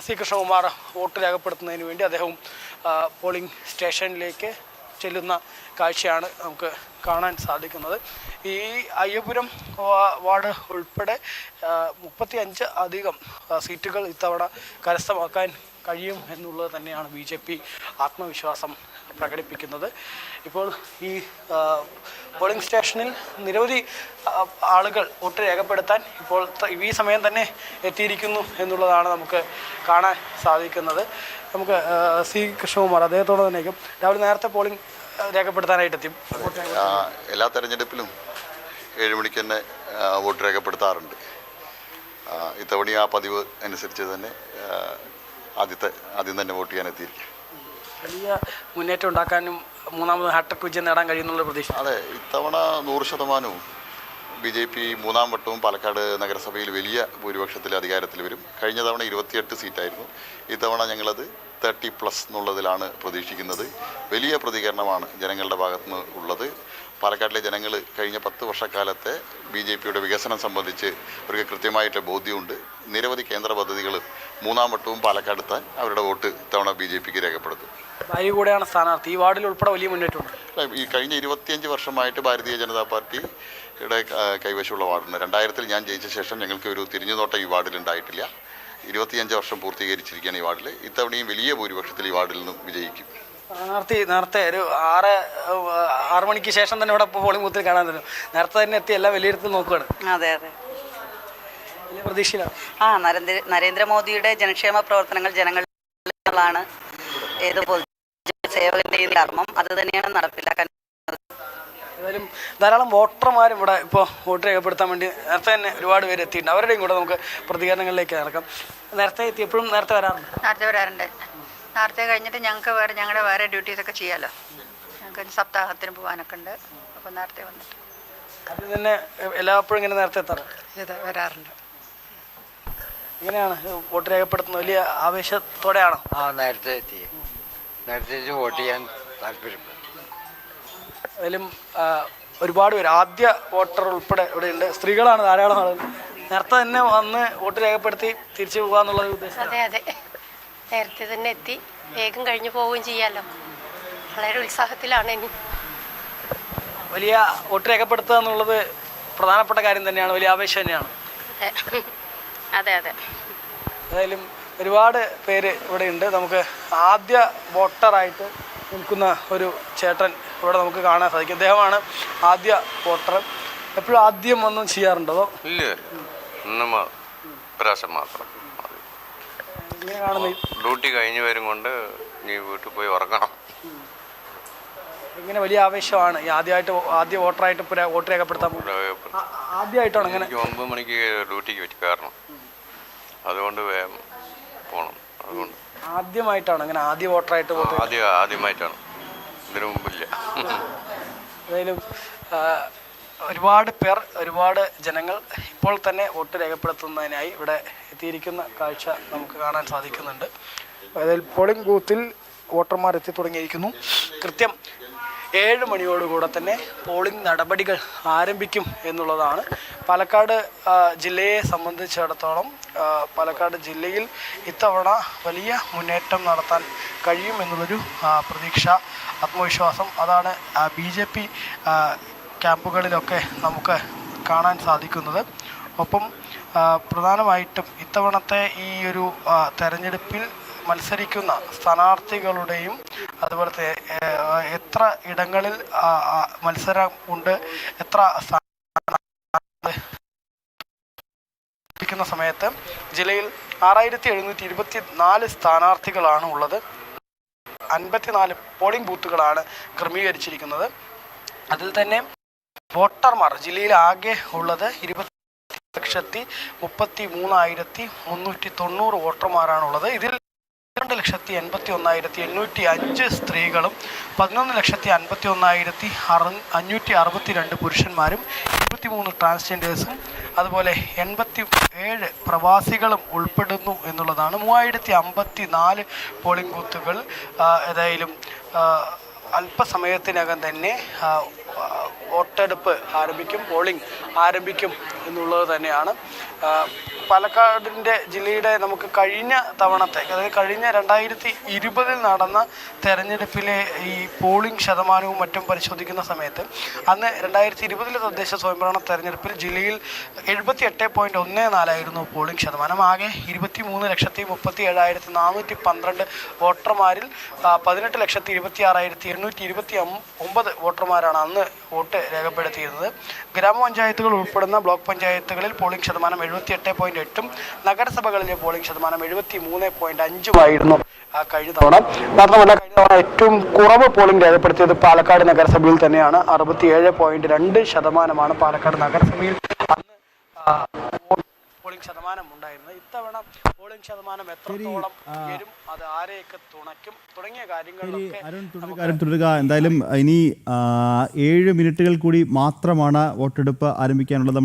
C Krishnakumar vote രേഖപ്പെടുത്തുന്നതിന് വേണ്ടി അദ്ദേഹവും polling സ്റ്റേഷനിലേക്ക് ചെല്ലുന്ന കാഴ്ചയാണ് നമുക്ക് കാണാൻ സാധിക്കുന്നത്. ഈ അയ്യപുരം വാർഡ് ഉൾപ്പെടെ 35 അധികം സീറ്റുകൾ ഇത്തവണ കരസ്ഥമാക്കാൻ കഴിയും എന്നുള്ളത് തന്നെയാണ് BJP ആത്മവിശ്വാസം പ്രകടിപ്പിക്കുന്നത്. ഇപ്പോൾ ഈ പോളിംഗ് സ്റ്റേഷനിൽ നിരവധി ആളുകൾ വോട്ട് രേഖപ്പെടുത്താൻ ഇപ്പോൾ ഈ സമയം തന്നെ എത്തിയിരിക്കുന്നു എന്നുള്ളതാണ് നമുക്ക് കാണാൻ സാധിക്കുന്നത്. നമുക്ക് സി കൃഷ്ണകുമാർ അദ്ദേഹത്തോട് തന്നെയും രാവിലെ നേരത്തെ പോളിംഗ് രേഖപ്പെടുത്താനായിട്ട് എത്തി. എല്ലാ തെരഞ്ഞെടുപ്പിലും 7 മണിക്ക് തന്നെ വോട്ട് രേഖപ്പെടുത്താറുണ്ട്. ഇത്തവണ ആ പതിവ് അനുസരിച്ച് തന്നെ ആദ്യം തന്നെ വോട്ട് ചെയ്യാൻ എത്തിയിരിക്കും. വലിയ മുന്നേറ്റം ഉണ്ടാക്കാനും മൂന്നാമത് ഹാട്രിക് വിജയം നേടാൻ കഴിയുന്നുള്ള പ്രതീക്ഷ. അതെ, ഇത്തവണ 100% BJP 3ാം വട്ടവും പാലക്കാട് നഗരസഭയിൽ വലിയ ഭൂരിപക്ഷത്തിൽ അധികാരത്തിൽ വരും. കഴിഞ്ഞ തവണ 28 സീറ്റായിരുന്നു. ഇത്തവണ ഞങ്ങളത് 30+ എന്നുള്ളതിലാണ് പ്രതീക്ഷിക്കുന്നത്. വലിയ പ്രതികരണമാണ് ജനങ്ങളുടെ ഭാഗത്തുനിന്ന് ഉള്ളത്. പാലക്കാട്ടിലെ ജനങ്ങൾ കഴിഞ്ഞ 10 വർഷക്കാലത്തെ BJPയുടെ വികസനം സംബന്ധിച്ച് അവർക്ക് കൃത്യമായിട്ടുള്ള ബോധ്യമുണ്ട്. നിരവധി കേന്ദ്ര പദ്ധതികൾ 3ാം വട്ടവും പാലക്കാടെത്താൻ അവരുടെ വോട്ട് ഇത്തവണ BJPക്ക് രേഖപ്പെടുത്തും. ഭാര്യ കൂടെയാണ് സ്ഥാനാർത്ഥി. ഈ വാർഡിൽ ഉൾപ്പെടെ വലിയ മുന്നേറ്റമുണ്ട്. ഈ കഴിഞ്ഞ 25 വർഷമായിട്ട് ഭാരതീയ ജനതാ പാർട്ടിയുടെ കൈവശമുള്ള വാർഡുണ്ട്. 2000 ഞാൻ ജയിച്ച ശേഷം ഞങ്ങൾക്ക് ഒരു തിരിഞ്ഞുനോട്ടം ഈ വാർഡിൽ ഉണ്ടായിട്ടില്ല. 25 വർഷം പൂർത്തീകരിച്ചിരിക്കുകയാണ് ഈ വാർഡിൽ. ഇത്തവണയും വലിയ ഭൂരിപക്ഷത്തിൽ ഈ വാർഡിൽ നിന്നും വിജയിക്കും. സ്ഥാനാർത്ഥി നേരത്തെ ഒരു 6 മണിക്ക് ശേഷം തന്നെ ഇവിടെ പോളിംഗ് ബൂത്തിൽ കാണാൻ തരും. നേരത്തെ തന്നെ എത്തി എല്ലാം വിലയിരുത്തൽ നോക്കുകയാണ്. അതെ അതെ, വലിയ പ്രതീക്ഷയിലാണ്. നരേന്ദ്രമോദിയുടെ ജനക്ഷേമ പ്രവർത്തനങ്ങൾ ജനങ്ങളിലാണ് ഏത് പൊതുസേവകന്റെയും ധർമ്മം, അത് തന്നെയാണ് നടപ്പിലാക്കാൻ. ഏതായാലും ധാരാളം വോട്ടർമാരും ഇവിടെ ഇപ്പോൾ വോട്ട് രേഖപ്പെടുത്താൻ വേണ്ടി നേരത്തെ തന്നെ ഒരുപാട് പേര് എത്തിയിട്ടുണ്ട്. അവരുടെയും കൂടെ നമുക്ക് പ്രതികരണങ്ങളിലേക്ക് നടക്കാം. നേരത്തെ എത്തിയപ്പോഴും നേരത്തെ വരാറുണ്ട്. നേരത്തെ കഴിഞ്ഞിട്ട് ഞങ്ങൾക്ക് ഞങ്ങളുടെ വേറെ ഡ്യൂട്ടീസൊക്കെ ചെയ്യാമല്ലോ. ഞങ്ങൾക്ക് സപ്താഹത്തിന് പോകാനൊക്കെ ഉണ്ട്. അപ്പോൾ നേരത്തെ വന്നിട്ട് അത് തന്നെ എല്ലാപ്പോഴും ഇങ്ങനെ നേരത്തെ വരാറുണ്ട്. എങ്ങനെയാണ് വോട്ട് രേഖപ്പെടുത്തുന്നത്? വലിയ ആവേശത്തോടെയാണോ? നേരത്തെ എത്തി വോട്ട് ചെയ്യാൻ താല്പര്യപ്പെടും. അതിലും ഒരുപാട് പേര് ആദ്യ വോട്ടർ ഉൾപ്പെടെ ഇവിടെ ഉണ്ട്. സ്ത്രീകളാണ് ധാരാളം ആളുകൾ. നേരത്തെ തന്നെ വന്ന് വോട്ട് രേഖപ്പെടുത്തി തിരിച്ചു പോകാന്നുള്ള ഉദ്ദേശം. അതെ, നേരത്തെ തന്നെ എത്തി വേഗം കഴിഞ്ഞു പോവുകയും ചെയ്യാമല്ലോ. വളരെ ഉത്സാഹത്തിലാണ്. ഇനി വലിയ വോട്ട് രേഖപ്പെടുത്തുക എന്നുള്ളത് പ്രധാനപ്പെട്ട കാര്യം തന്നെയാണ്. വലിയ ആവേശം തന്നെയാണ്. അതെ. ഏതായാലും ഒരുപാട് പേര് ഇവിടെ ഉണ്ട്. നമുക്ക് ആദ്യ വോട്ടറായിട്ട് നിൽക്കുന്ന ഒരു ചേട്ടൻ ഇവിടെ നമുക്ക് കാണാൻ സാധിക്കും. അദ്ദേഹമാണ് ആദ്യ വോട്ടർ. എപ്പോഴും ആദ്യം ഒന്നും ചെയ്യാറുണ്ടോ? ഇല്ല, പ്രാവശ്യം മാത്രം. ഡ്യൂട്ടി കഴിഞ്ഞ് വരും കൊണ്ട് നീ വീട്ടിൽ പോയി ഉറങ്ങണം. ഇങ്ങനെ വലിയ ആവേശമാണ് ഈ ആദ്യ വോട്ടറായിട്ട് വോട്ട് രേഖപ്പെടുത്താൻ ആദ്യമായിട്ടാണ്. അങ്ങനെ 9 മണിക്ക് ഡ്യൂട്ടിക്ക് കയറണം, അതുകൊണ്ട് വേഗം പോകണം. അതുകൊണ്ട് ആദ്യമായിട്ടാണ് അങ്ങനെ ആദ്യ വോട്ടറായിട്ട് ആദ്യമായിട്ടാണ്, ഇതിനു മുമ്പില്ല. ഏതായാലും ഒരുപാട് ജനങ്ങൾ ഇപ്പോൾ തന്നെ വോട്ട് രേഖപ്പെടുത്തുന്നതിനായി ഇവിടെ എത്തിയിരിക്കുന്ന കാഴ്ച നമുക്ക് കാണാൻ സാധിക്കുന്നുണ്ട്. അതായത് പോളിംഗ് ബൂത്തിൽ വോട്ടർമാർ എത്തി തുടങ്ങിയിരിക്കുന്നു. കൃത്യം 7 മണിയോടുകൂടെ തന്നെ പോളിംഗ് നടപടികൾ ആരംഭിക്കും എന്നുള്ളതാണ്. പാലക്കാട് ജില്ലയെ സംബന്ധിച്ചിടത്തോളം പാലക്കാട് ജില്ലയിൽ ഇത്തവണ വലിയ മുന്നേറ്റം നടത്താൻ കഴിയുമെന്നുള്ളൊരു പ്രതീക്ഷ, ആത്മവിശ്വാസം അതാണ് BJP ക്യാമ്പുകളിലൊക്കെ നമുക്ക് കാണാൻ സാധിക്കുന്നത്. ഒപ്പം പ്രധാനമായിട്ടും ഇത്തവണത്തെ ഈ ഒരു തെരഞ്ഞെടുപ്പിൽ മത്സരിക്കുന്ന സ്ഥാനാർത്ഥികളുടെയും അതുപോലത്തെ എത്ര ഇടങ്ങളിൽ മത്സരം ഉണ്ട്, എത്ര സ്ഥാനാർത്ഥിക്കുന്ന സമയത്ത് ജില്ലയിൽ 6724 സ്ഥാനാർത്ഥികളാണ് ഉള്ളത്. 54 പോളിംഗ് ബൂത്തുകളാണ് ക്രമീകരിച്ചിരിക്കുന്നത്. അതിൽ തന്നെ വോട്ടർമാർ ജില്ലയിൽ ആകെ ഉള്ളത് 20,33,390 വോട്ടർമാരാണുള്ളത്. ഇതിൽ 12,81,805 സ്ത്രീകളും 11,51,562 പുരുഷന്മാരും 23 ട്രാൻസ്ജെൻഡേഴ്സും അതുപോലെ 87 പ്രവാസികളും ഉൾപ്പെടുന്നു എന്നുള്ളതാണ്. 3054 പോളിംഗ് ബൂത്തുകൾ ഏതായാലും അല്പസമയത്തിനകം തന്നെ വോട്ടെടുപ്പ് ആരംഭിക്കും, പോളിംഗ് ആരംഭിക്കും എന്നുള്ളത് തന്നെയാണ്. പാലക്കാടിൻ്റെ ജില്ലയുടെ നമുക്ക് കഴിഞ്ഞ തവണത്തെ, അതായത് കഴിഞ്ഞ 2020 നടന്ന തെരഞ്ഞെടുപ്പിലെ ഈ പോളിംഗ് ശതമാനവും മറ്റും പരിശോധിക്കുന്ന സമയത്ത് അന്ന് 2020 തദ്ദേശ സ്വയംഭരണ തെരഞ്ഞെടുപ്പിൽ ജില്ലയിൽ 78.14 പോളിംഗ് ശതമാനം. ആകെ 23,37,412 വോട്ടർമാരിൽ 18,26,829 വോട്ടർമാരാണ് അന്ന് വോട്ട് രേഖപ്പെടുത്തിയിരുന്നത്. ഗ്രാമപഞ്ചായത്തുകൾ ഉൾപ്പെടുന്ന ബ്ലോക്ക് പഞ്ചായത്തുകളിൽ പോളിംഗ് ശതമാനം 78.8, നഗരസഭകളിലെ പോളിംഗ് ശതമാനം 73.5 കഴിഞ്ഞ തവണ. മാത്രമല്ല കഴിഞ്ഞ തവണ ഏറ്റവും കുറവ് പോളിംഗ് രേഖപ്പെടുത്തിയത് പാലക്കാട് നഗരസഭയിൽ തന്നെയാണ്. 67.2% പാലക്കാട് നഗരസഭയിൽ അന്ന് പോളിംഗ് ശതമാനം ഉണ്ടായിരുന്നത്. ഇത്തവണ പോളിംഗ് ശതമാനം എത്രത്തോളം വരും, അത് ആരെയൊക്കെ തുണയ്ക്കും തുടങ്ങിയ കാര്യങ്ങളിലൊക്കെ തുടരുക. എന്തായാലും ഇനി 7 മിനിറ്റുകൾ കൂടി മാത്രമാണ് വോട്ടെടുപ്പ് ആരംഭിക്കാനുള്ളത്.